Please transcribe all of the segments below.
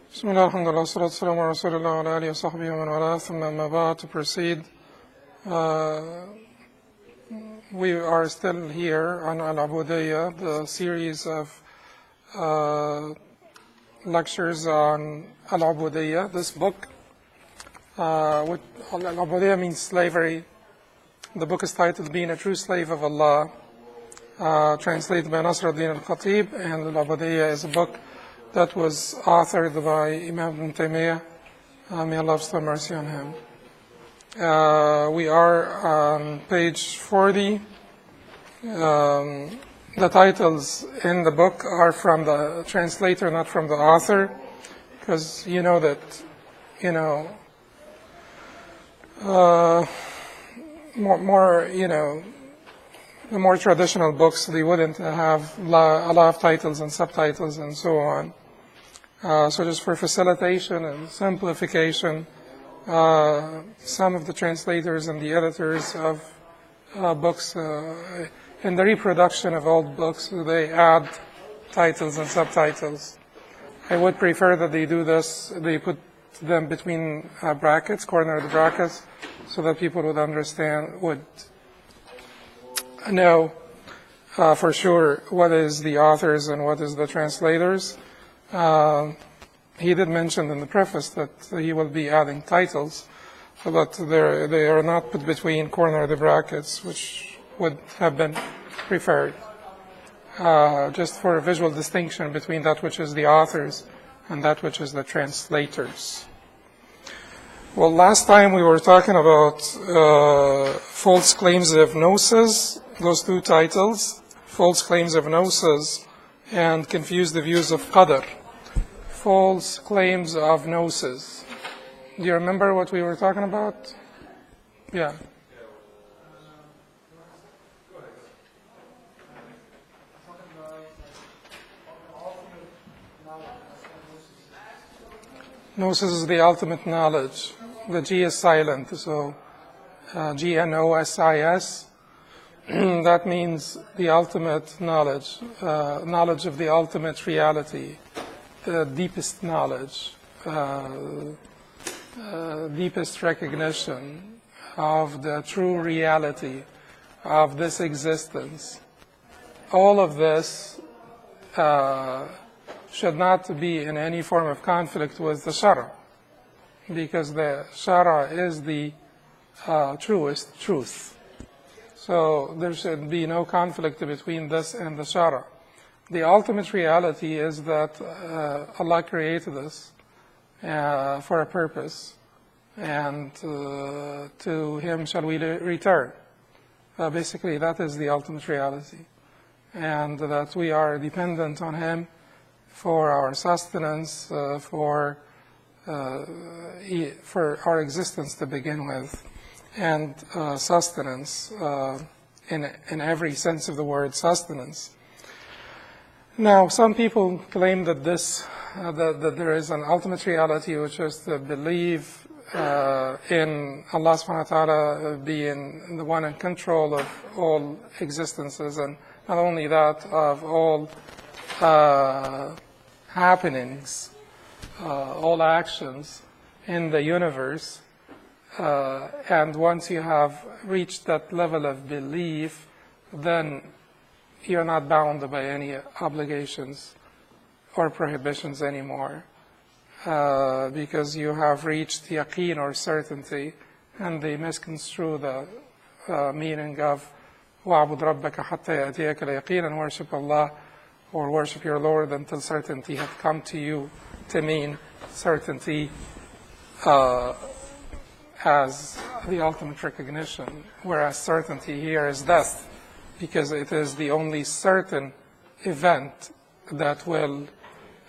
Bismillah, alhamdulillah, salatu wassalamu ala rasulillah wa ala alihi wa sahbihi wa man wala, thumma amma ba'd. To proceed, we are still here on Al-Ubudiyyah, the series of lectures on Al-Ubudiyyah, this book. Al-Ubudiyyah means slavery. The book is titled Being a True Slave of Allah, translated by Nasr ad-Din al-Khatib, and Al-Ubudiyyah is a book that was authored by Imam Ibn Taymiyyah. May Allah have mercy on him. We are on page 40. The titles in the book are from the translator, not from the author, because you know that, the more traditional books, they wouldn't have a lot of titles and subtitles and so on. So just for facilitation and simplification, some of the translators and the editors of books, in the reproduction of old books, they add titles and subtitles. I would prefer that they do this, they put them between brackets, cornered brackets, so that people would understand, would know for sure what is the authors and what is the translators. He did mention in the preface that he will be adding titles, but they are not put between cornered brackets, which would have been preferred, just for a visual distinction between that which is the authors and that which is the translators. Well, last time we were talking about false claims of gnosis, those two titles, false claims of gnosis and confuse the views of Qadar. False claims of gnosis. Do you remember what we were talking about? Yeah. Gnosis is the ultimate knowledge. The G is silent, so G-N-O-S-I-S. That means the ultimate knowledge, knowledge of the ultimate reality, the deepest knowledge, deepest recognition of the true reality of this existence. All of this should not be in any form of conflict with the Shara, because the Shara is the truest truth. So there should be no conflict between this and the Shara. The ultimate reality is that Allah created us for a purpose, and to Him shall we return. Basically, that is the ultimate reality, and that we are dependent on Him for our sustenance, for our existence to begin with, and sustenance in every sense of the word, sustenance. Now, some people claim that that there is an ultimate reality, which is to believe in Allah subhanahu wa ta'ala being the one in control of all existences, and not only that, of all happenings, all actions in the universe. And once you have reached that level of belief, then you're not bound by any obligations or prohibitions anymore, because you have reached Yaqin or certainty, and they misconstrue the meaning of وَعْبُدْ رَبَّكَ حَتَّى يَأْتِيَكَ الْيَقِينَ, and worship Allah or worship your Lord until certainty had come to you, to mean certainty as the ultimate recognition, whereas certainty here is death, because it is the only certain event that will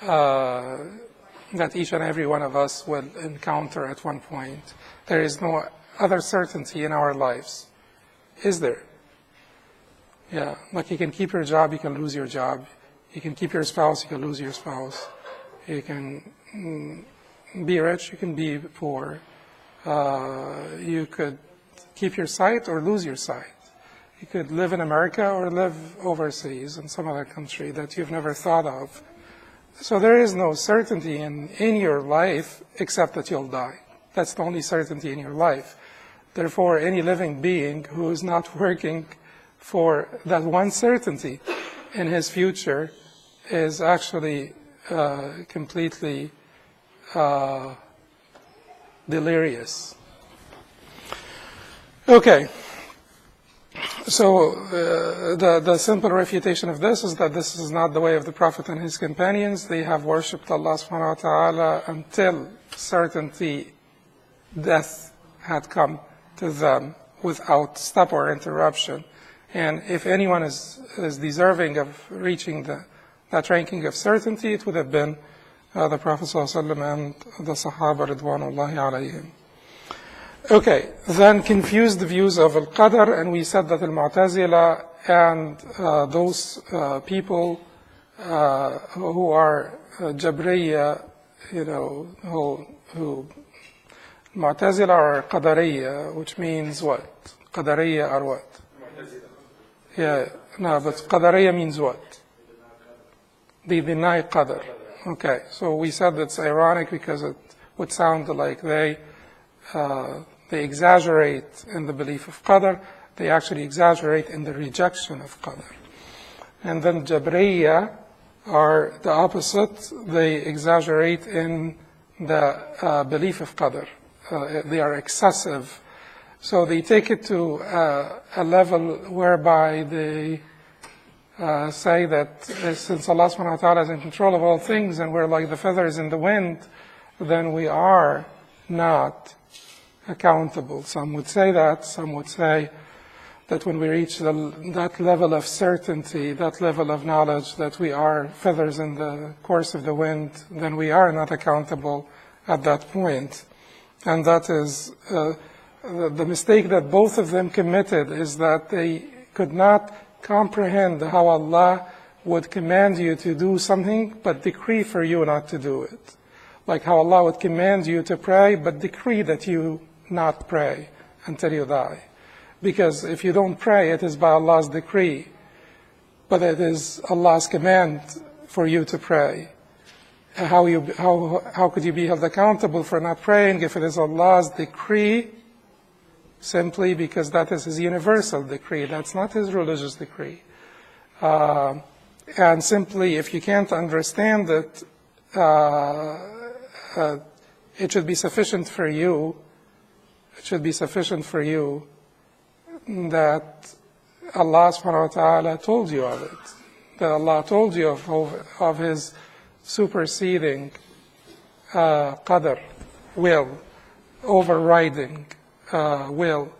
that each and every one of us will encounter at one point. There is no other certainty in our lives, is there? Yeah, like you can keep your job, you can lose your job. You can keep your spouse, you can lose your spouse. You can be rich, you can be poor. You could keep your sight or lose your sight. You could live in America or live overseas in some other country that you've never thought of. So there is no certainty in your life except that you'll die. That's the only certainty in your life. Therefore, any living being who is not working for that one certainty in his future is actually completely delirious. Okay. So the simple refutation of this is that this is not the way of the Prophet and his companions. They have worshipped Allah subhanahu wa ta'ala until certainty, death had come to them without stop or interruption. And if anyone is deserving of reaching that ranking of certainty, it would have been the Prophet sallallahu alaihi wasallam and the Sahaba ridwanullahi alayhim. Okay, then confused the views of Al-Qadar, and we said that Al-Mu'tazila and those people who are Jabriya, who Mu'tazila or Qadariya, which means what? Qadariya are what? Yeah, no, but Qadariya means what? They deny Qadar. Okay, so we said that's ironic because it would sound like they exaggerate in the belief of Qadar. They actually exaggerate in the rejection of Qadar. And then Jabriya are the opposite. They exaggerate in the belief of Qadar. They are excessive. So they take it to a level whereby they say that since Allah subhanahu wa ta'ala is in control of all things and we're like the feathers in the wind, then we are not accountable. Some would say that. Some would say that when we reach that level of certainty, that level of knowledge that we are feathers in the course of the wind, then we are not accountable at that point. And that is the mistake that both of them committed, is that they could not comprehend how Allah would command you to do something but decree for you not to do it. Like how Allah would command you to pray but decree that you not pray until you die. Because if you don't pray, it is by Allah's decree, but it is Allah's command for you to pray. How could you be held accountable for not praying if it is Allah's decree? Simply because that is His universal decree. That's not His religious decree. And simply, if you can't understand it, it should be sufficient for you. It should be sufficient for you that Allah subhanahu wa ta'ala told you of it. That Allah told you of His superseding qadr, will, overriding will.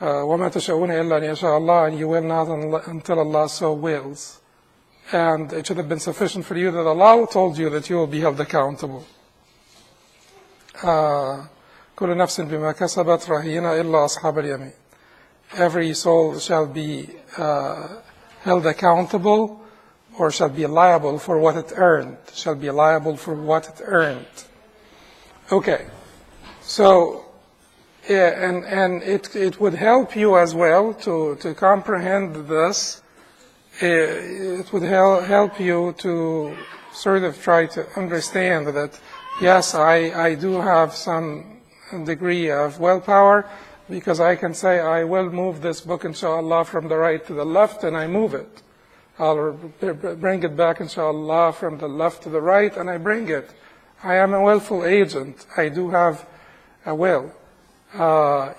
وَمَا تَشَاءُونَ إِلَّا أَنْ يَشَاءَ اللَّهُ, and you will not until Allah so wills. And it should have been sufficient for you that Allah told you that you will be held accountable. كُلُّ نَفْسٍ بِمَا كَسَبَتْ رَهِينَ إِلَّا أَصْحَابَ الْيَمِينِ. Every soul shall be held accountable, or shall be liable for what it earned. Shall be liable for what it earned. Okay. So, yeah, and it would help you as well to comprehend this. It would help you to sort of try to understand that, yes, I do have some degree of willpower, because I can say I will move this book, inshallah, from the right to the left, and I move it. I'll bring it back, inshallah, from the left to the right, and I bring it. I am a willful agent. I do have a will.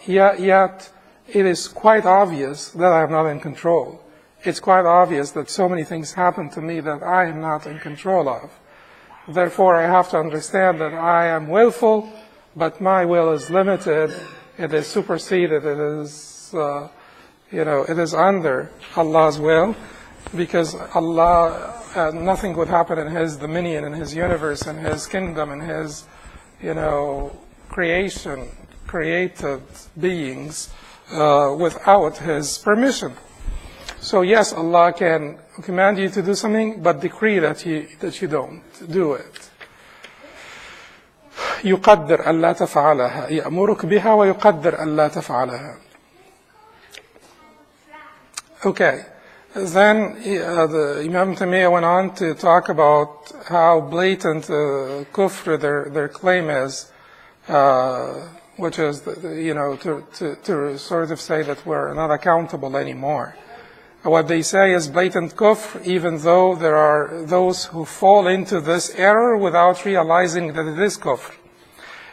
Yet it is quite obvious that I am not in control. It's quite obvious that so many things happen to me that I am not in control of. Therefore, I have to understand that I am willful, but my will is limited. It is superseded. It is, it is under Allah's will, because Allah, nothing would happen in His dominion, in His universe, in His kingdom, in His, created beings, without His permission. So yes, Allah can command you to do something, but decree that you don't do it. يقدر ألا تفعلها، يأمرك بها ويقدر ألا تفعلها. Okay. Then the Imam Taymiyyah went on to talk about how blatant kufr their claim is, which is, to sort of say that we're not accountable anymore. What they say is blatant kufr, even though there are those who fall into this error without realizing that it is kufr.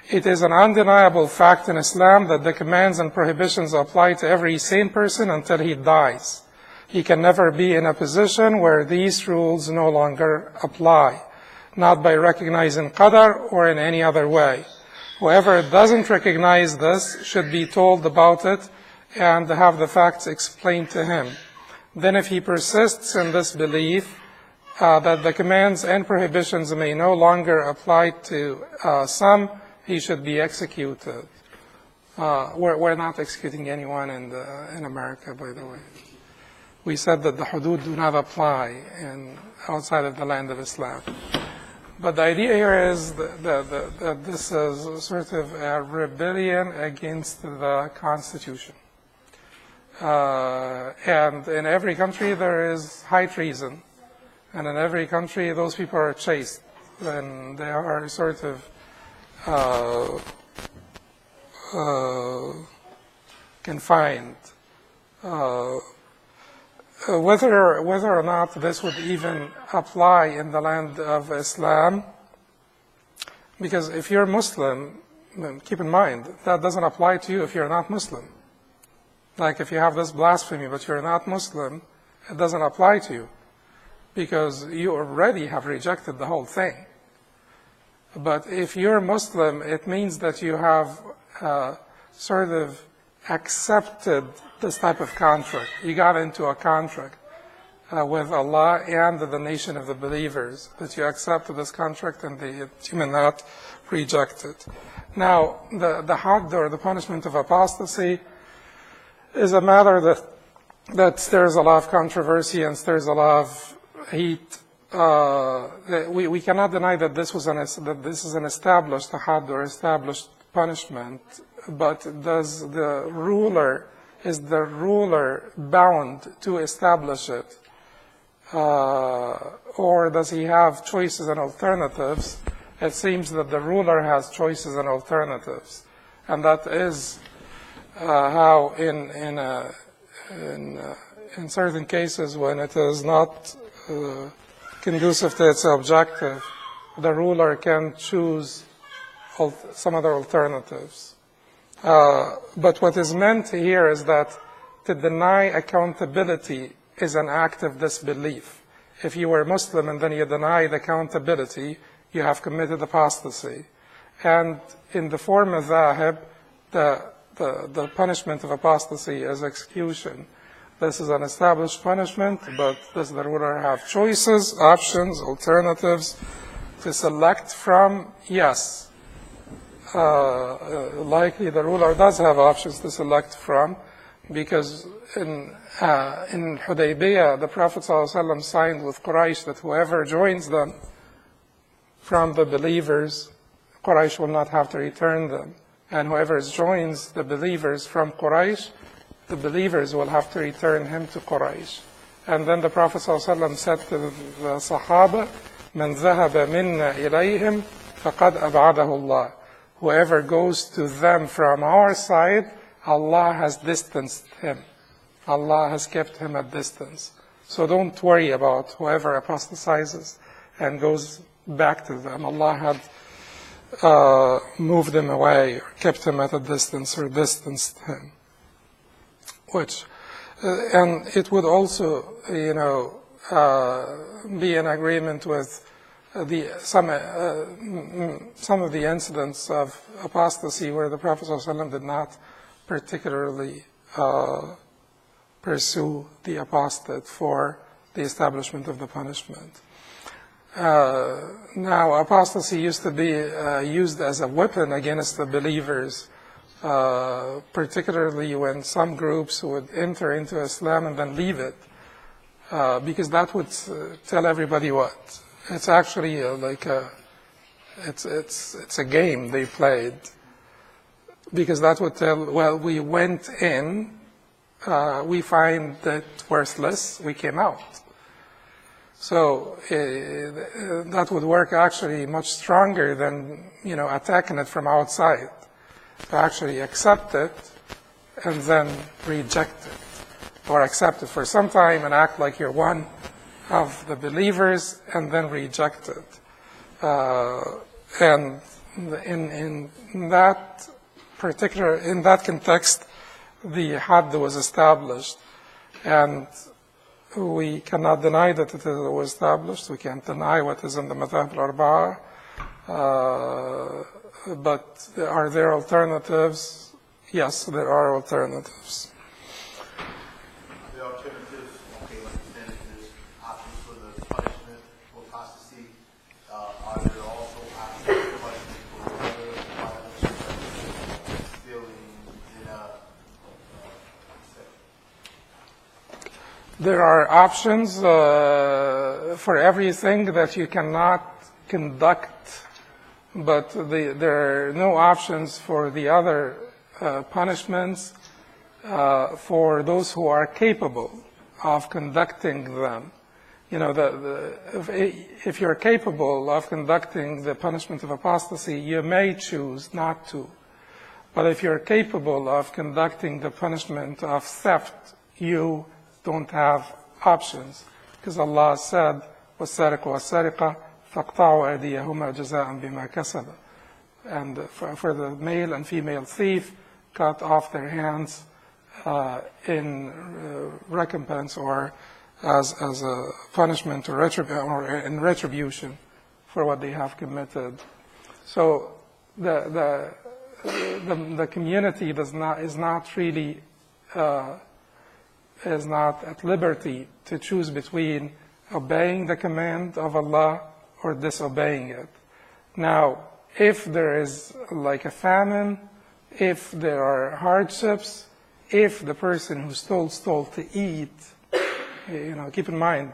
It is an undeniable fact in Islam that the commands and prohibitions apply to every sane person until he dies. He can never be in a position where these rules no longer apply, not by recognizing Qadar or in any other way. Whoever doesn't recognize this should be told about it and have the facts explained to him. Then if he persists in this belief that the commands and prohibitions may no longer apply to some, he should be executed. We're not executing anyone in America, by the way. We said that the Hudud do not apply outside of the land of Islam. But the idea here is that this is sort of a rebellion against the Constitution. And in every country there is high treason. And in every country those people are chased. And they are sort of confined. Whether or not this would even apply in the land of Islam, because if you're Muslim, keep in mind, that doesn't apply to you if you're not Muslim. Like if you have this blasphemy but you're not Muslim, it doesn't apply to you, because you already have rejected the whole thing. But if you're Muslim, it means that you have sort of accepted this type of contract. You got into a contract with Allah and the nation of the believers, that you accepted this contract and you may not reject it. Now, the hadd, or the punishment of apostasy, is a matter that stirs a lot of controversy and stirs a lot of heat. We cannot deny that this is an established hadd, or established punishment, but is the ruler bound to establish it? Or does he have choices and alternatives? It seems that the ruler has choices and alternatives. And that is how in certain cases, when it is not conducive to its objective, the ruler can choose some other alternatives. But what is meant here is that to deny accountability is an act of disbelief. If you were Muslim and then you denied accountability, you have committed apostasy. And in the form of dhahib, the punishment of apostasy is execution. This is an established punishment, but does the ruler have choices, options, alternatives to select from? Yes. Likely the ruler does have options to select from, because in Hudaybiyah, the Prophet ﷺ signed with Quraysh that whoever joins them from the believers, Quraysh will not have to return them. And whoever joins the believers from Quraysh, the believers will have to return him to Quraysh. And then the Prophet ﷺ said to the Sahaba, مَنْ ذَهَبَ مِنَّا إِلَيْهِمْ فَقَدْ أَبْعَدَهُ اللَّهُ. Whoever goes to them from our side, Allah has distanced him. Allah has kept him at distance. So don't worry about whoever apostatizes and goes back to them. Allah had moved him away, or kept him at a distance, or distanced him. And it would also, be in agreement with some of the incidents of apostasy where the Prophet ﷺ did not particularly pursue the apostate for the establishment of the punishment. Now, apostasy used to be used as a weapon against the believers, particularly when some groups would enter into Islam and then leave it, because that would tell everybody what? It's actually it's a game they played, because that would tell, well, we went in we find it worthless, we came out. So that would work actually much stronger than, attacking it from outside. To actually accept it and then reject it, or accept it for some time and act like you're one of the believers and then reject it. And in that context, the Hadd was established, and we cannot deny that it was established. We can't deny what is in the Madhab al-Arba'ah. But are there alternatives? Yes, there are alternatives. The alternatives, okay, like you said, there's options for the punishment for apostasy. Are there also options for punishment for other violations, stealing, zina, etc.? There are options for everything that you cannot conduct, but there are no options for the other punishments for those who are capable of conducting them. If you're capable of conducting the punishment of apostasy, you may choose not to. But if you're capable of conducting the punishment of theft, you don't have options. Because Allah said, وَالسَّارِقُ وَالسَّارِقَةُ فَاقْطَعُوا أَيْدِيَهُمَا جَزَاءً بِمَا كَسَبَا. And for the male and female thief, cut off their hands in recompense or as a punishment or in retribution for what they have committed. So the community is not really is not at liberty to choose between obeying the command of Allah or disobeying it. Now, if there is like a famine, if there are hardships, if the person who stole to eat, keep in mind,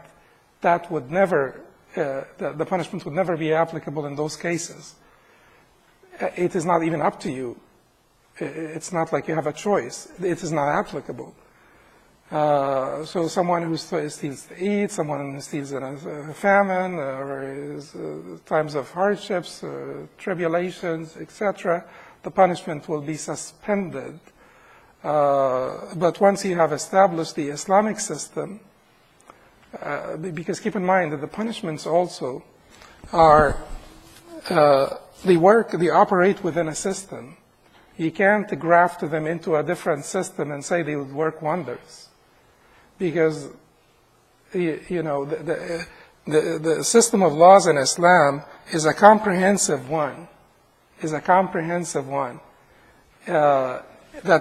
that would never, the punishment would never be applicable in those cases. It is not even up to you. It's not like you have a choice. It is not applicable. So someone who steals to eat, someone who steals in a famine, or times of hardships, tribulations, etc., the punishment will be suspended. But once you have established the Islamic system, because keep in mind that the punishments also are, they operate within a system. You can't graft them into a different system and say they would work wonders. Because, the system of laws in Islam is a comprehensive one. That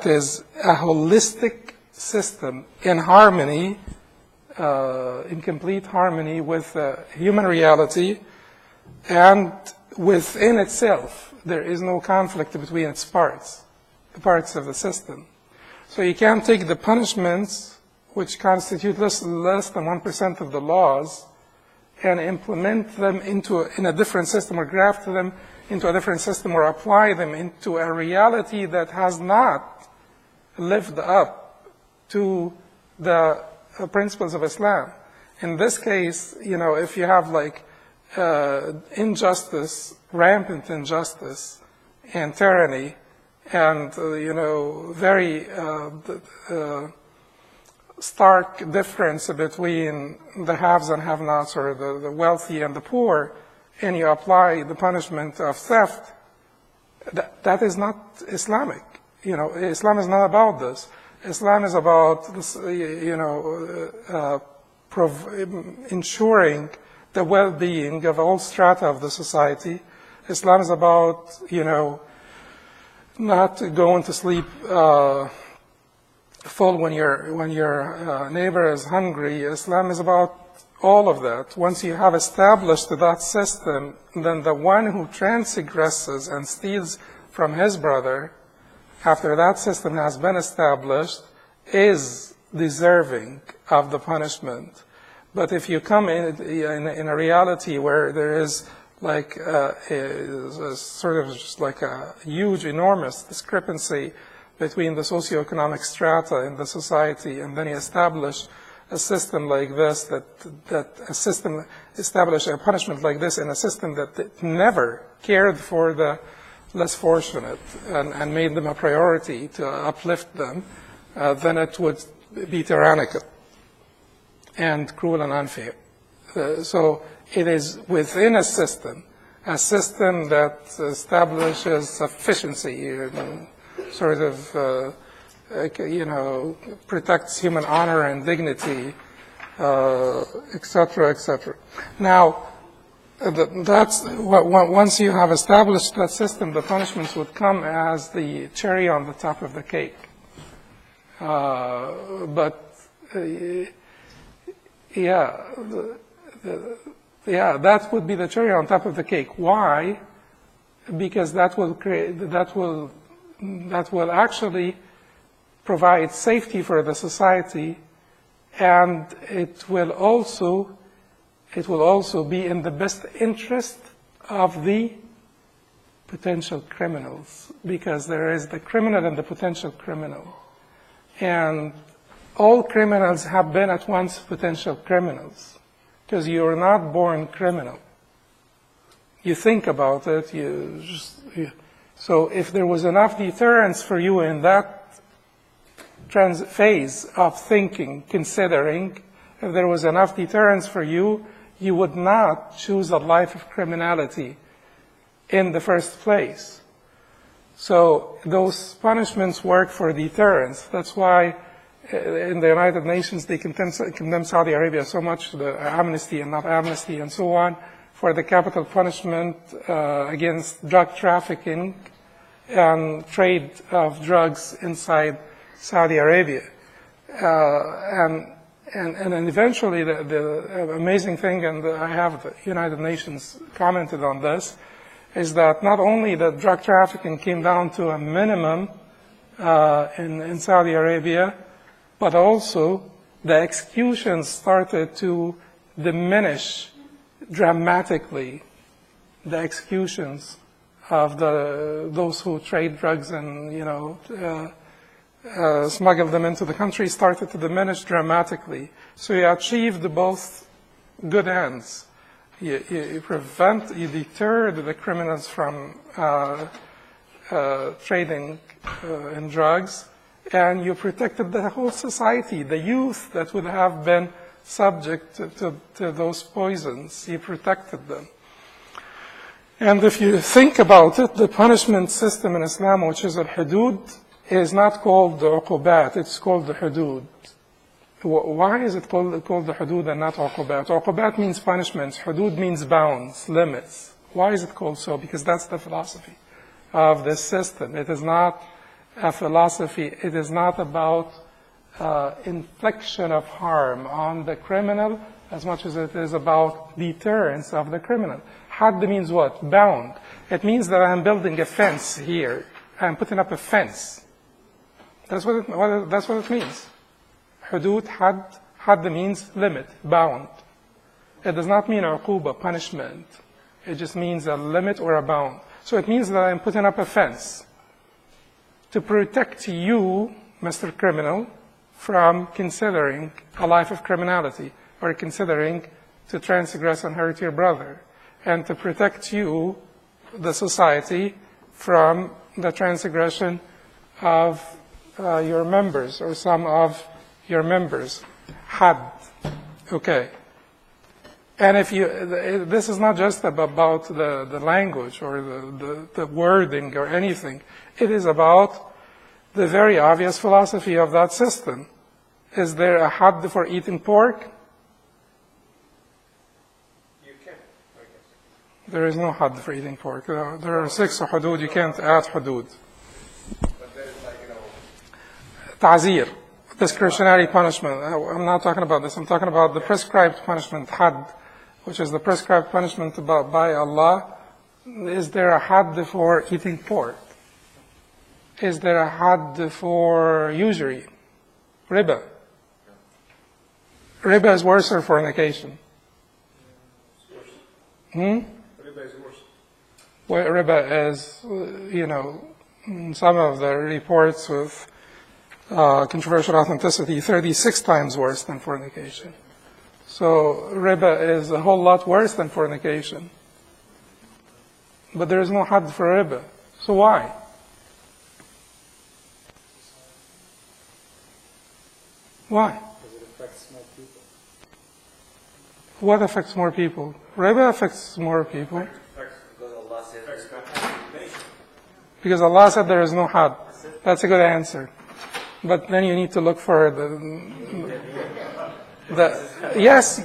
is a holistic system in harmony, in complete harmony with human reality, and within itself. There is no conflict between its parts, the parts of the system. So you can't take the punishments, which constitute less than 1% of the laws, and implement them in a different system, or graft them into a different system, or apply them into a reality that has not lived up to the principles of Islam. In this case, if you have injustice, rampant injustice, and tyranny, and very stark difference between the haves and have-nots, or the wealthy and the poor, and you apply the punishment of theft, that is not Islamic. Islam is not about this. Islam is about ensuring the well-being of all strata of the society. Islam is about, not going to sleep full when your neighbor is hungry. Islam is about all of that. Once you have established that system, then the one who transgresses and steals from his brother, after that system has been established, is deserving of the punishment. But if you come in a reality where there is a sort of just like a huge, enormous discrepancy between the socioeconomic strata in the society, and then you establish a system like this, establish a punishment like this in a system that never cared for the less fortunate and made them a priority to uplift them, then it would be tyrannical and cruel and unfair. So it is within a system that establishes sufficiency and sort of, protects human honor and dignity, et cetera, et cetera. Now, once you have established that system, the punishments would come as the cherry on the top of the cake. That would be the cherry on top of the cake. Why? Because that will actually provide safety for the society, and it will also be in the best interest of the potential criminals, because there is the criminal and the potential criminal. And all criminals have been at once potential criminals, because you are not born criminal. You think about it, so if there was enough deterrence for you in that phase of thinking, considering, if there was enough deterrence for you, you would not choose a life of criminality in the first place. So those punishments work for deterrence. That's why in the United Nations they condemn Saudi Arabia so much, the amnesty and not amnesty and so on, for the capital punishment against drug trafficking and trade of drugs inside Saudi Arabia. And then eventually the amazing thing, and I have the United Nations commented on this, is that not only that drug trafficking came down to a minimum in Saudi Arabia, but also the executions started to diminish dramatically, the executions of those who trade drugs and, smuggle them into the country started to diminish dramatically. So you achieved both good ends. You deterred the criminals from trading in drugs, and you protected the whole society, the youth that would have been subject to those poisons. You protected them. And if you think about it, the punishment system in Islam, which is al-Hudud, is not called the uqubat, it's called the Hudud. Why is it called the Hudud and not uqubat? Uqubat means punishments, Hudud means bounds, limits. Why is it called so? Because that's the philosophy of this system. It is not a philosophy, it is not about infliction of harm on the criminal as much as it is about deterrence of the criminal. Hadd means what? Bound. It means that I'm building a fence here. I'm putting up a fence. That's what it means. Hudud, hadd means limit, bound. It does not mean uquba, punishment. It just means a limit or a bound. So it means that I'm putting up a fence to protect you, Mr. Criminal, from considering a life of criminality or considering to transgress and hurt your brother, and to protect you, the society, from the transgression of your members or some of your members. Hadd. Okay. And this is not just about the language or the wording or anything. It is about the very obvious philosophy of that system. Is there a hadd for eating pork? You can, I guess. There is no hadd for eating pork. There are 6 hudud. You can't add hudud. But there's Ta'zir, discretionary punishment. I'm not talking about this. I'm talking about the prescribed punishment, hadd, which is the prescribed punishment by Allah. Is there a hadd for eating pork? Is there a hadd for usury? Riba. Riba is worse or fornication? Riba is worse. Well, riba is, some of the reports with controversial authenticity, 36 times worse than fornication. So riba is a whole lot worse than fornication. But there is no had for riba. So why? Why? Because it affects more people. What affects more people? Riba affects more people. Because Allah said there is no had. That's a good answer. But then you need to look for yes,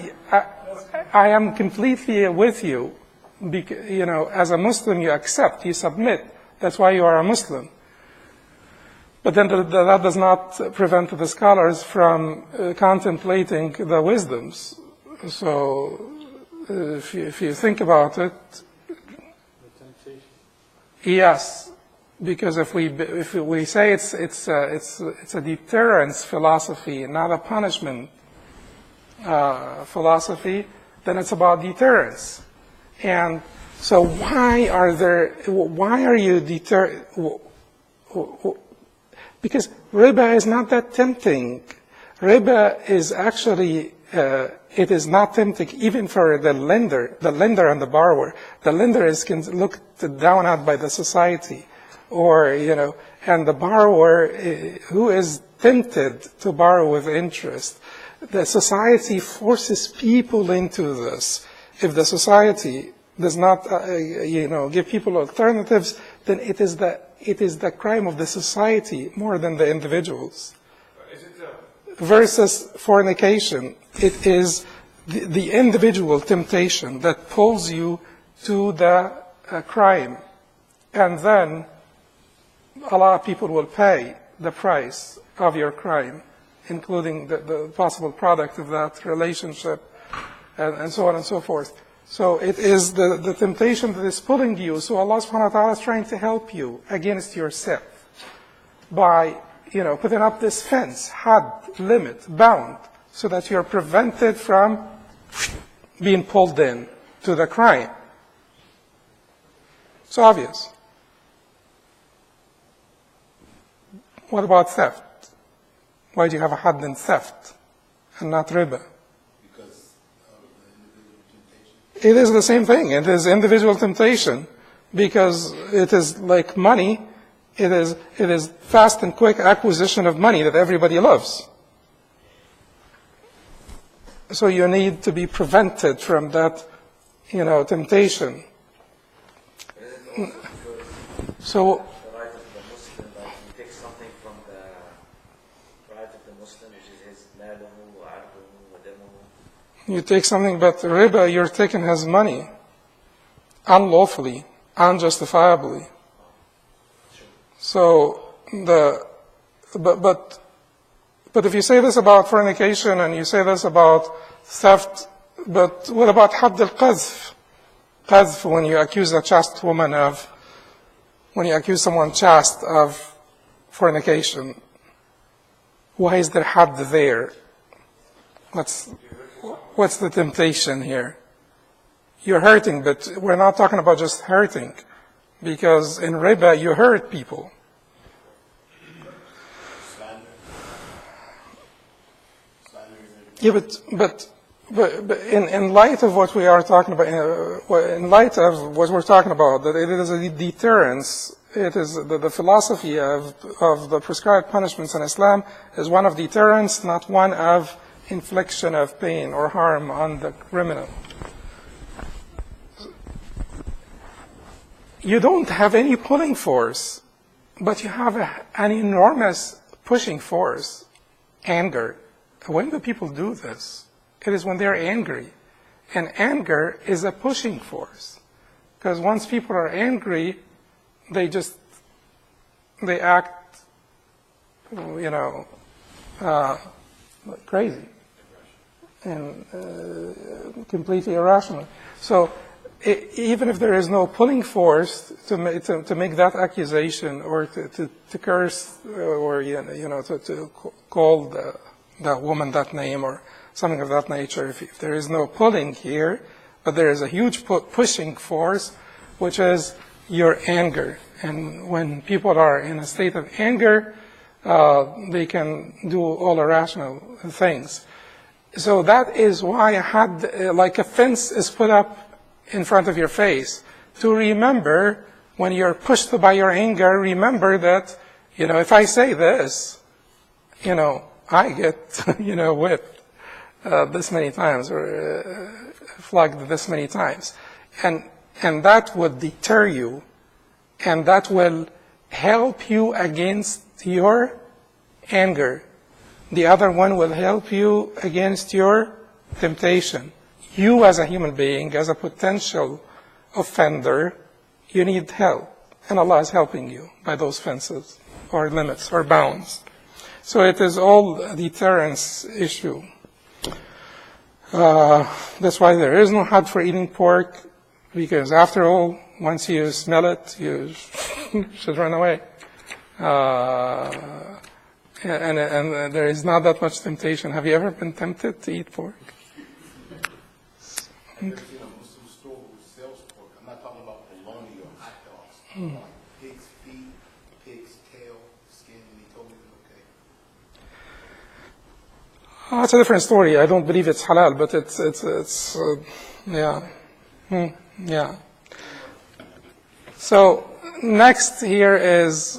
I am completely with you. As a Muslim, you accept, you submit. That's why you are a Muslim. But then that does not prevent the scholars from contemplating the wisdoms. So, if you think about it, yes, because if we say it's a deterrence philosophy, not a punishment philosophy, then it's about deterrence. And so why are you deterred? Because riba is not that tempting. Riba is actually, it is not tempting even for the lender and the borrower. The lender is looked down at by the society, and the borrower who is tempted to borrow with interest. The society forces people into this. If the society does not, give people alternatives, then it is the crime of the society more than the individuals. Versus fornication, it is the individual temptation that pulls you to the crime. And then a lot of people will pay the price of your crime, including the possible product of that relationship, and so on and so forth. So it is the temptation that is pulling you. So Allah subhanahu wa ta'ala is trying to help you against yourself by, putting up this fence, had, limit, bound, so that you're prevented from being pulled in to the crime. It's obvious. What about theft? Why do you have a had in theft and not riba? It is the same thing. It is individual temptation because it is like money. It is fast and quick acquisition of money that everybody loves. So you need to be prevented from that, temptation. So the right of the Muslim, like he takes something from the right of the Muslim, which is his maluhu, arduhu, wadamuhu. you take something, but riba, you're taking his money unlawfully, unjustifiably. So but if you say this about fornication and you say this about theft, but what about hadd al-qadhf? Qadhf, when you accuse a chaste woman when you accuse someone chaste of fornication, why is there hadd there? What's the temptation here? You're hurting, but we're not talking about just hurting. Because in riba, you hurt people. Yeah, but in light of what we are talking about, in light of what we're talking about, that it is a deterrence, it is the philosophy of the prescribed punishments in Islam is one of deterrence, not one of infliction of pain or harm on the criminal. You don't have any pulling force, but you have an enormous pushing force, anger. When do people do this? It is when they're angry. And anger is a pushing force. Because once people are angry, they act, crazy and completely irrational. So even if there is no pulling force to make that accusation or to curse or to call the woman that name or something of that nature, if there is no pulling here, but there is a huge pushing force, which is your anger. And when people are in a state of anger, they can do all irrational things. So that is why like a fence is put up in front of your face to remember when you're pushed by your anger, remember that, if I say this, I get, whipped this many times or flogged this many times. And that would deter you, and that will help you against your anger. The other one will help you against your temptation. You as a human being, as a potential offender, you need help. And Allah is helping you by those fences or limits or bounds. So it is all a deterrence issue. That's why there is no had for eating pork, because after all, once you smell it, you should run away. And there is not that much temptation. Have you ever been tempted to eat pork? I've never seen a Muslim store who sells pork. I'm not talking about bologna or hot dogs. Like pig's feet, pig's tail, skin, and he told me it was okay. It's a different story. I don't believe it's halal, but it's yeah. Yeah. So next here is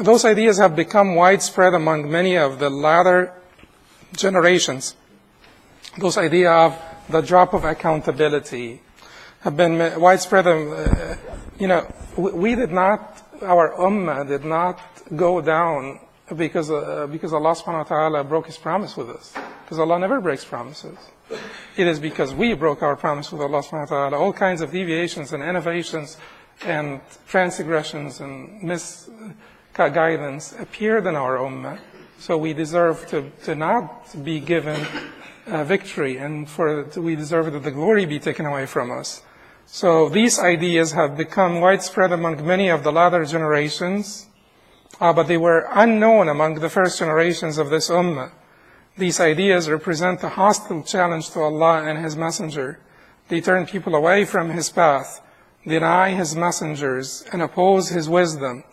those ideas have become widespread among many of the latter generations. Those ideas of the drop of accountability have been widespread. We did not, our ummah did not go down because Allah subhanahu wa ta'ala broke His promise with us. Because Allah never breaks promises. It is because we broke our promise with Allah subhanahu wa ta'ala. All kinds of deviations and innovations and transgressions and misguidance appeared in our ummah. So we deserve to not be given victory, and we deserve that the glory be taken away from us. So these ideas have become widespread among many of the latter generations, but they were unknown among the first generations of this ummah. These ideas represent a hostile challenge to Allah and His Messenger. They turn people away from His path, deny His messengers, and oppose His wisdom,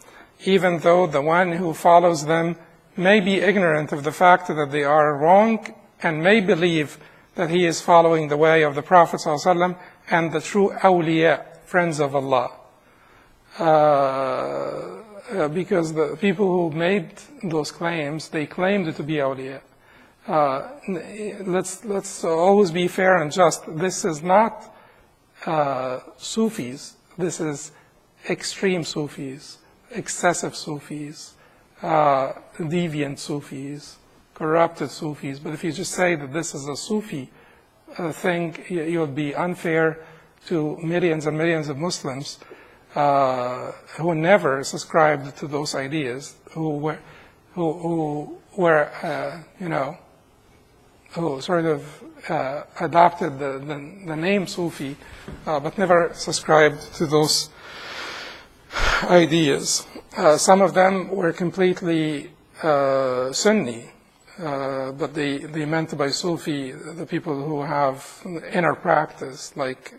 even though the one who follows them may be ignorant of the fact that they are wrong and may believe that he is following the way of the Prophet ﷺ and the true awliya, friends of Allah. Because the people who made those claims, they claimed to be awliya. Let's always be fair and just. This is not Sufis. This is extreme Sufis, excessive Sufis, deviant Sufis, corrupted Sufis. But if you just say that this is a Sufi thing, you'll be unfair to millions and millions of Muslims who never subscribed to those ideas, who sort of adopted the name Sufi, but never subscribed to those ideas. Some of them were completely Sunni, but they meant by Sufi the people who have inner practice, like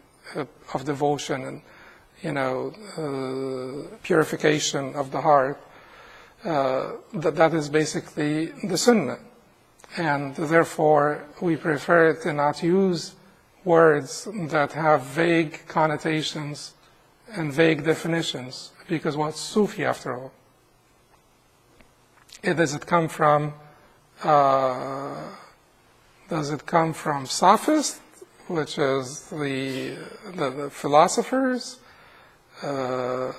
of devotion and purification of the heart. That is basically the Sunnah. And therefore, we prefer to not use words that have vague connotations and vague definitions, because what's Sufi after all? Does it come from Sufis, which is the philosophers,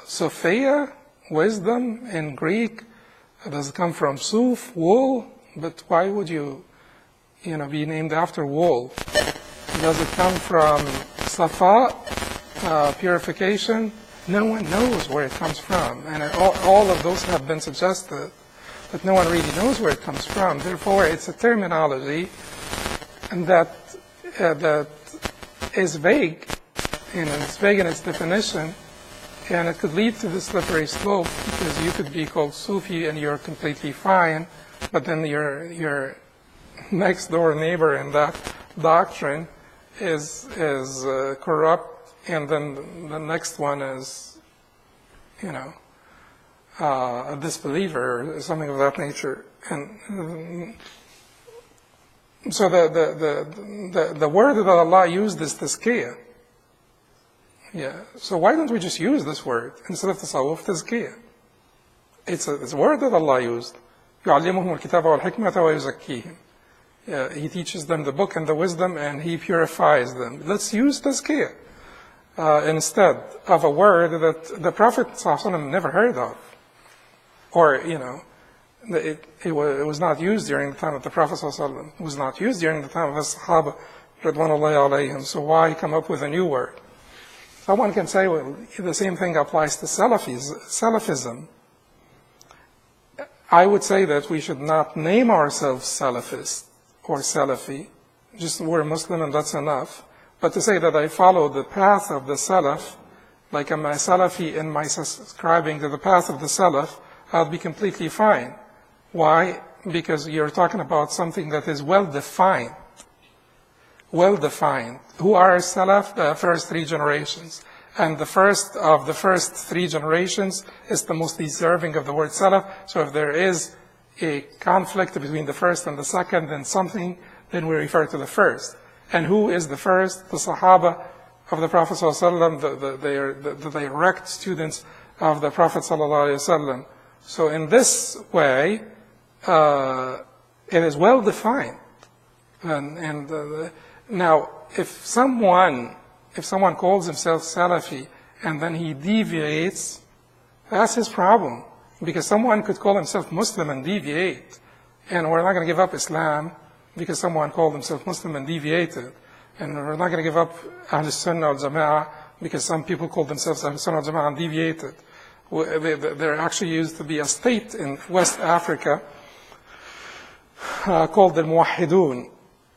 Sophia, wisdom in Greek? Does it come from Suf, wool? But why would you be named after wool? Does it come from Safa, purification? No one knows where it comes from. And all of those have been suggested, but no one really knows where it comes from. Therefore, it's a terminology that is vague, it's vague in its definition, and it could lead to the slippery slope, because you could be called Sufi and you're completely fine, but then your next door neighbor in that doctrine is corrupt, and then the next one is a disbeliever or something of that nature. And so the word that Allah used is tazkiyah. Yeah. So why don't we just use this word instead of tasawwuf, tazkiyah? It's a word that Allah used. يُعَلِّمُهُمُ الْكِتَابَ وَالْحِكْمَةَ وَيُزَكِّيهِمْ. Yeah, He teaches them the book and the wisdom, and He purifies them. Let's use tazkiyah instead of a word that the Prophet ﷺ never heard of. Or, it was not used during the time of the Prophet ﷺ. It was not used during the time of the Sahaba, Ridwanullahi alayhim. So why come up with a new word? Someone can say, well, the same thing applies to Salafism. I would say that we should not name ourselves Salafist or Salafi. Just we're Muslim and that's enough. But to say that I follow the path of the Salaf, like I'm a Salafi in my subscribing to the path of the Salaf, I'll be completely fine. Why? Because you're talking about something that is well-defined. Well-defined. Who are Salaf? The first three generations. And the first of the first three generations is the most deserving of the word Salaf. So if there is a conflict between the first and the second, then we refer to the first. And who is the first? The Sahaba of the Prophet ﷺ, the direct students of the Prophet ﷺ. So in this way, it is well defined. And now, if someone calls himself Salafi and then he deviates, that's his problem. Because someone could call himself Muslim and deviate. And we're not going to give up Islam because someone called himself Muslim and deviated. And we're not going to give up Ahl Sunnah al Jama'ah because some people called themselves Ahl Sunnah al Jama'ah and deviated. There actually used to be a state in West Africa called the Muwahhidun.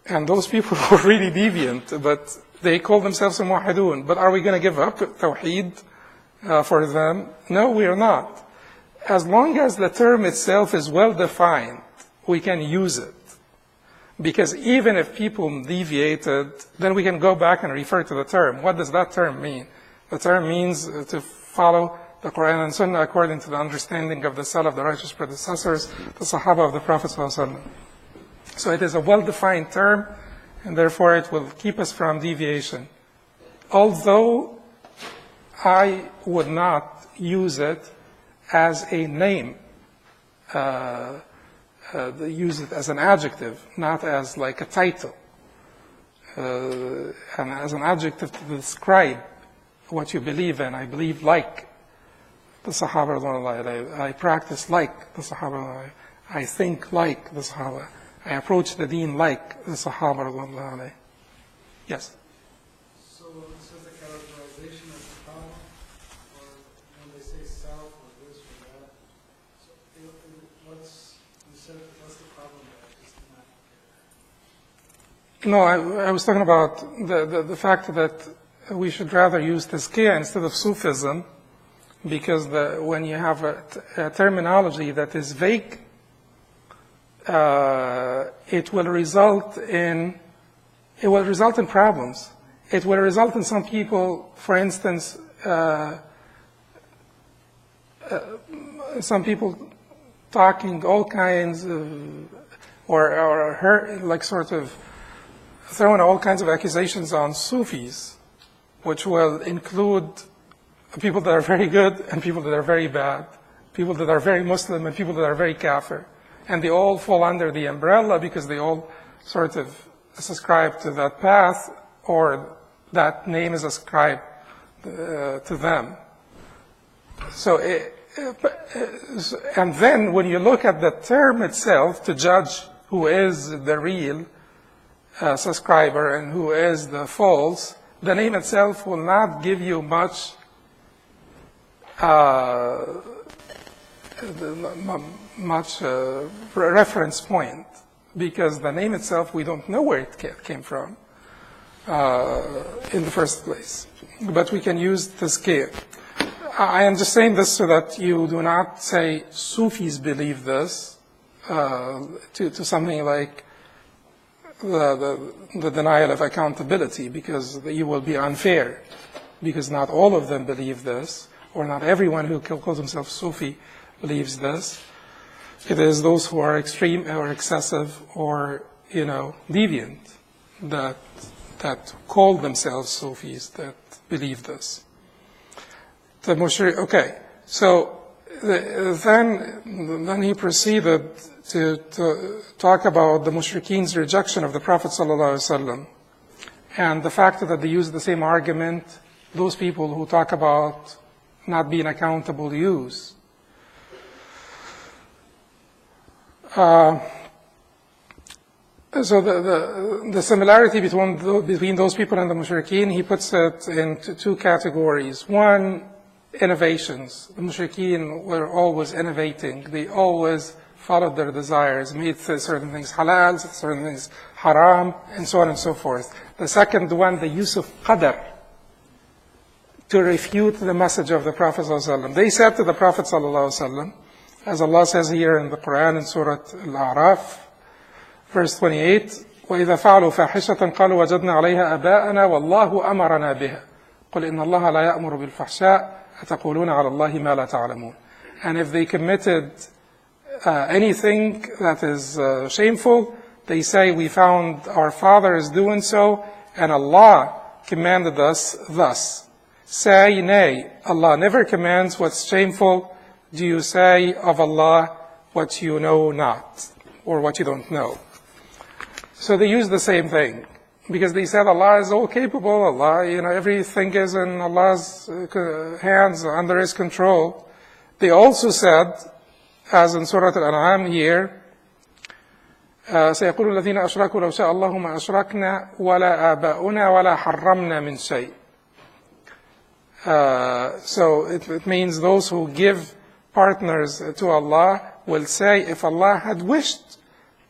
And those people were really deviant, but they called themselves the Muwahhidun. But are we going to give up Tawheed for them? No, we are not. As long as the term itself is well defined, we can use it. Because even if people deviated, then we can go back and refer to the term. What does that term mean? The term means to follow the Quran and Sunnah according to the understanding of the Salaf, the righteous predecessors, the Sahaba of the Prophet ﷺ. So it is a well-defined term, and therefore it will keep us from deviation. Although I would not use it as a name, use it as an adjective, not as like a title, and as an adjective to describe what you believe in. I believe like the Sahaba, I practice like the Sahaba, I think like the Sahaba, I approach the deen like the Sahaba. Yes? So this is the characterization of the problem, or when they say self or this or that, so what's the problem there? No, I was talking about the fact that we should rather use tazkiyah instead of Sufism, because when you have a terminology that is vague, it will result in problems. It will result in some people, for instance, some people talking all kinds of, or like sort of throwing all kinds of accusations on Sufis, which will include people that are very good and people that are very bad, people that are very Muslim and people that are very kafir. And they all fall under the umbrella because they all sort of subscribe to that path, or that name is ascribed to them. So, and then when you look at the term itself to judge who is the real subscriber and who is the false, the name itself will not give you much reference point, because the name itself, we don't know where it came from in the first place. But we can use tazkiyah. I am just saying this so that you do not say Sufis believe this to something like the denial of accountability, because you will be unfair, because not all of them believe this, or not everyone who calls himself Sufi believes this. It is those who are extreme or excessive or, deviant that call themselves Sufis that believe this. Okay, so then he proceeded to talk about the Mushrikin's rejection of the Prophet ﷺ, and the fact that they use the same argument those people who talk about not being accountable use. So the similarity between those people and the Mushrikeen, he puts it into two categories. One, innovations. The Mushrikeen were always innovating. They always followed their desires, made certain things halal, certain things haram, and so on and so forth. The second one, the use of Qadar, to refute the message of the Prophet ﷺ. They said to the Prophet ﷺ, as Allah says here in the Quran in Surah Al-A'raf, verse 28, وَإِذَا فَعَلُوا فَاحِشَةً قَالُوا وَجَدْنَا عَلَيْهَا أَبَاءَنَا وَاللَّهُ أَمَرَنَا بِهَا قُلْ إِنَّ اللَّهَ لَا يَأْمُرُ بِالْفَحْشَاءِ أَتَقُولُونَ عَلَى اللَّهِ مَا لَا تَعْلَمُونَ. And if they committed anything that is shameful, they say, we found our fathers doing so, and Allah commanded us thus. Say, nay, Allah never commands what's shameful. Do you say of Allah what you know not, or what you don't know? So they use the same thing, because they said Allah is all capable, Allah, everything is in Allah's hands, under His control. They also said, as in Surah Al-An'am here, سيقول الذين أشركوا لو شاء الله ما أشركنا ولا آباؤنا ولا حرمنا من شيء. So it means those who give partners to Allah will say, if Allah had wished,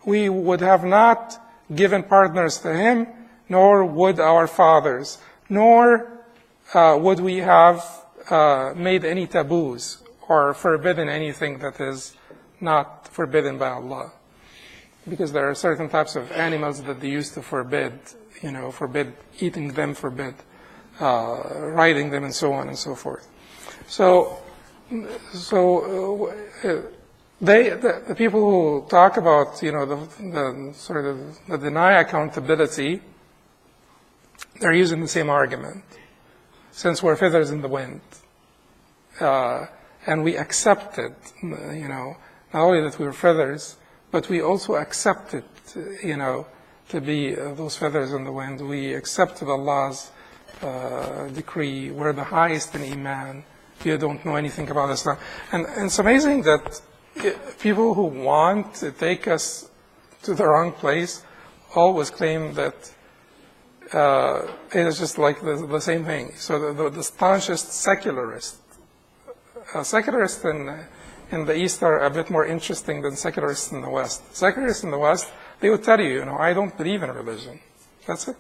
we would have not given partners to Him, nor would our fathers, nor would we have made any taboos or forbidden anything that is not forbidden by Allah. Because there are certain types of animals that they used to forbid, forbid eating them, forbid riding them, and so on and so forth. So the people who talk about, the sort of the deny accountability, they're using the same argument. Since we're feathers in the wind, and we accepted, not only that we were feathers, but we also accepted, to be those feathers in the wind. We accepted Allah's decree. We're the highest in Iman. You don't know anything about Islam. And it's amazing that people who want to take us to the wrong place always claim that it is just like the same thing. So the staunchest secularists in the East are a bit more interesting than secularists in the West. Secularists in the West, they would tell you, I don't believe in religion. That's it.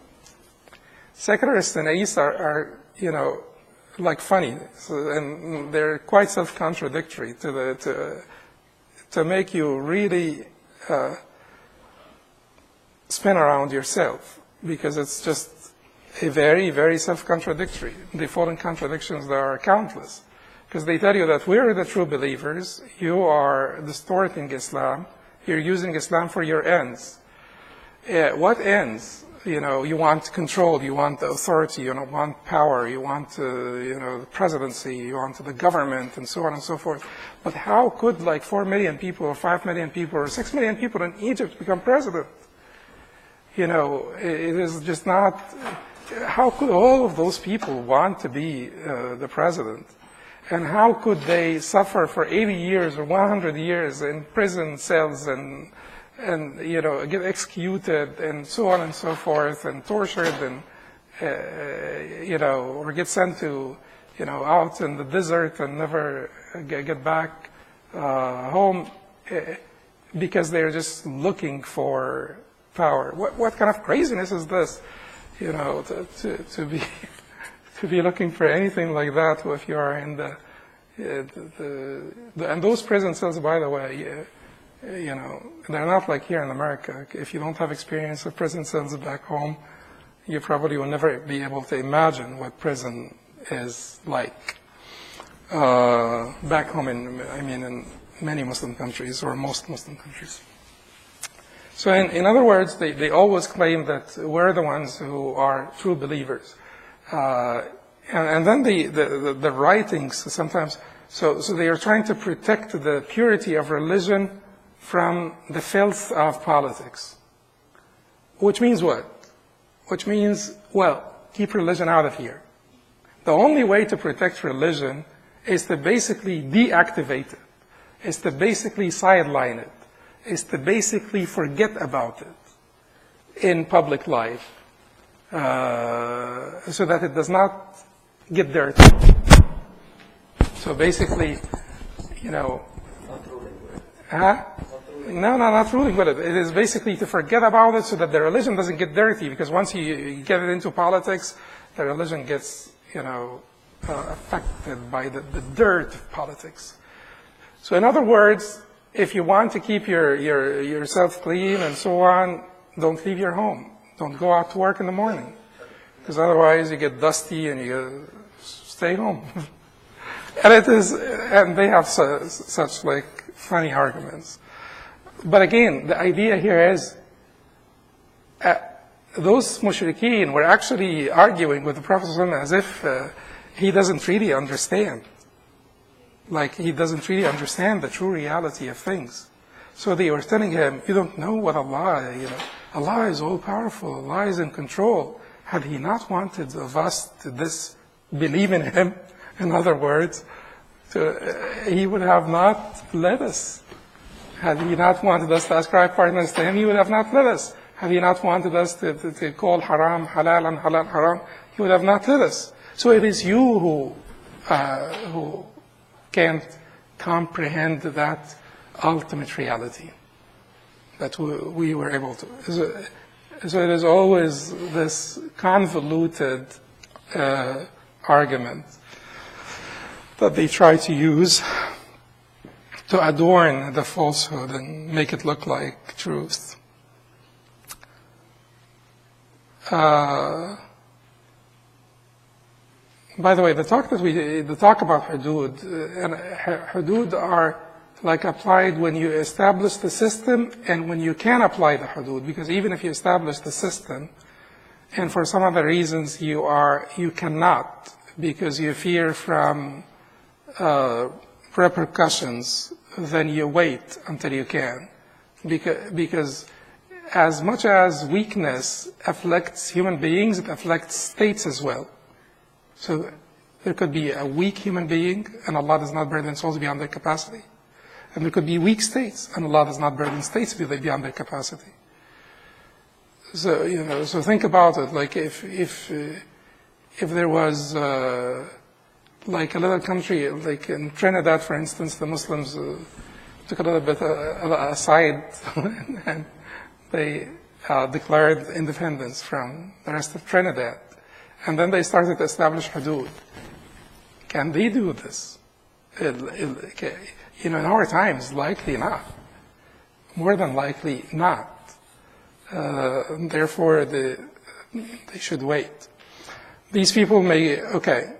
Secularists in the East are like funny, and they're quite self-contradictory to make you really spin around yourself, because it's just a very, very self-contradictory. The fallen contradictions, there are countless. Because they tell you that we're the true believers, you are distorting Islam, you're using Islam for your ends. What ends? You want control, you want authority, you want power, you want the presidency, you want the government, and so on and so forth. But how could 4 million people, or 5 million people, or 6 million people in Egypt become president? It is just not. How could all of those people want to be the president? And how could they suffer for 80 years or 100 years in prison cells and get executed and so on and so forth, and tortured, and or get sent to out in the desert and never get back home because they're just looking for power? What kind of craziness is this? To be looking for anything like that if you are in and those prison cells, by the way, they're not like here in America. If you don't have experience of prison cells back home, you probably will never be able to imagine what prison is like. back home in many Muslim countries, or most Muslim countries. So in other words, they always claim that we're the ones who are true believers. And then the writings sometimes, so they are trying to protect the purity of religion from the filth of politics. Which means what? Which means, well, keep religion out of here. The only way to protect religion is to basically deactivate it, is to basically sideline it, is to basically forget about it in public life, so that it does not get dirty. So basically, Not ruling with it. huh? No, not ruling with it. It is basically to forget about it so that the religion doesn't get dirty, because once you get it into politics, the religion gets, affected by the dirt of politics. So in other words, if you want to keep yourself clean and so on, don't leave your home. Don't go out to work in the morning, because otherwise you get dusty and you stay home. And they have such like funny arguments. But again, the idea here is those Mushrikin were actually arguing with the Prophet ﷺ as if he doesn't really understand. Like he doesn't really understand the true reality of things. So they were telling him, you don't know what Allah, Allah is all powerful, Allah is in control. Had he not wanted of us to believe in him, in other words, he would have not led us. Had he not wanted us to ascribe partners to him, he would have not led us. Had he not wanted us to call haram halal and halal haram, he would have not led us. So it is you who can't comprehend that ultimate reality that we were able to. So it is always this convoluted argument that they try to use to adorn the falsehood and make it look like truth. By the way, the talk about hudud, and hudud are like applied when you establish the system and when you can apply the hudud, because even if you establish the system and for some other reasons you cannot, because you fear from repercussions, then you wait until you can. Because as much as weakness afflicts human beings, it afflicts states as well. So there could be a weak human being, and Allah does not burden souls beyond their capacity. And there could be weak states, and Allah does not burden states beyond their capacity. So, so think about it. Like if there was like a little country, like in Trinidad, for instance, the Muslims took a little bit aside and they declared independence from the rest of Trinidad. And then they started to establish hudud. Can they do this? In our times, likely not. More than likely not. Therefore, they should wait. These people may, okay.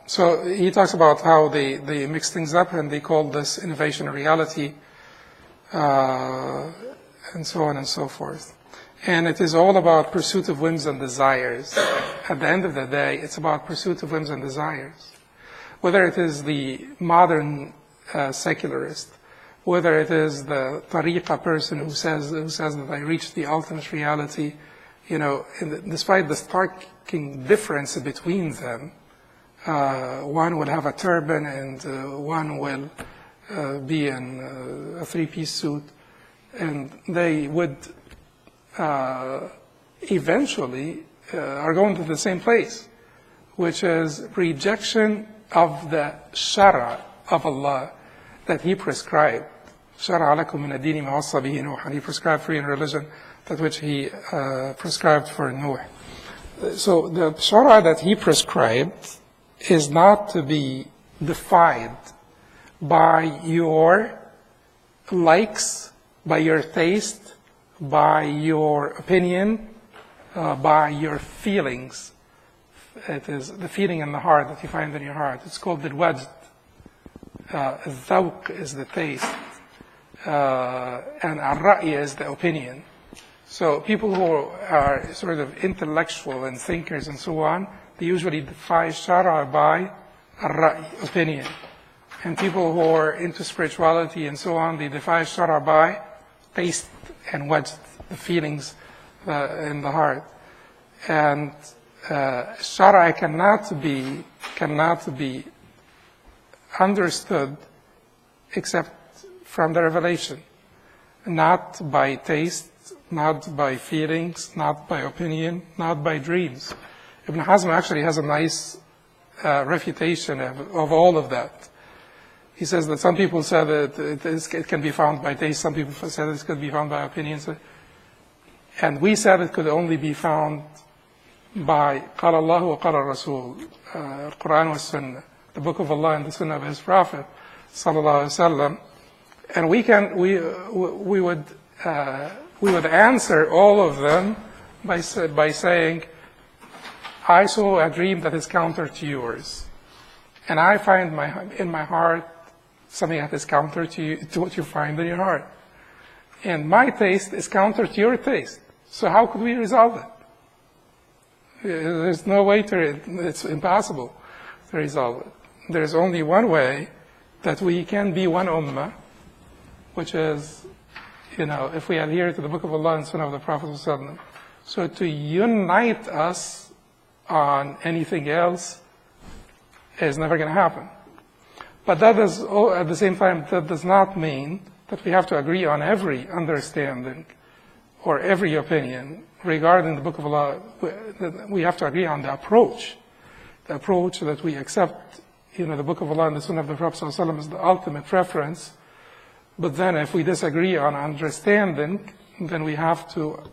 So he talks about how they mix things up and they call this innovation a reality, and so on and so forth. And it is all about pursuit of whims and desires. At the end of the day, it's about pursuit of whims and desires. Whether it is the modern secularist, whether it is the tariqa person who says that I reached the ultimate reality, despite the starking difference between them, one will have a turban and one will be in a three-piece suit, and they would eventually are going to the same place, which is rejection of the shara of Allah that He prescribed. Shara lakum min ad-dini ma wassa bihi Nuh. And He prescribed for you in religion that which He prescribed for Nuh. So the shara that He prescribed is not to be defied by your likes, by your taste, by your opinion, by your feelings. It is the feeling in the heart that you find in your heart. It's called the wajd. Dhawq is the taste. And al-ra'i is the opinion. So people who are sort of intellectual and thinkers and so on, they usually defy shara by al-ra'i, opinion. And people who are into spirituality and so on, they defy shara by taste and wajd, the feelings in the heart. And shara cannot be understood except from the revelation, not by taste, not by feelings, not by opinion, not by dreams. Ibn Hazm actually has a nice refutation of all of that. He says that some people said that it can be found by taste, some people said it could be found by opinions, and we said it could only be found by قال الله وقال الرسول, Quran wa Sunnah, the book of Allah and the Sunnah of His Prophet sallallahu alaihi wasallam. And we would answer all of them by saying, I saw a dream that is counter to yours, and I find in my heart something that is counter to what you find in your heart, and my taste is counter to your taste. So how could we resolve it? There's no way it's impossible to resolve it. There's only one way that we can be one ummah, which is, if we adhere to the Book of Allah and Sunnah of the Prophet ﷺ. So to unite us on anything else is never going to happen. But that does, at the same time, that does not mean that we have to agree on every understanding or every opinion regarding the Book of Allah. We have to agree on the approach that we accept, the Book of Allah and the Sunnah of the Prophet ﷺ is the ultimate preference. But then if we disagree on understanding, then we have to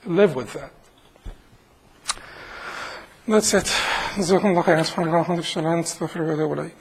live with that. That's it. جزاكم الله خيرا. سبحانك اللهم وبحمدك أشهد أن لا إله إلا أنت أستغفرك وأتوب إليك.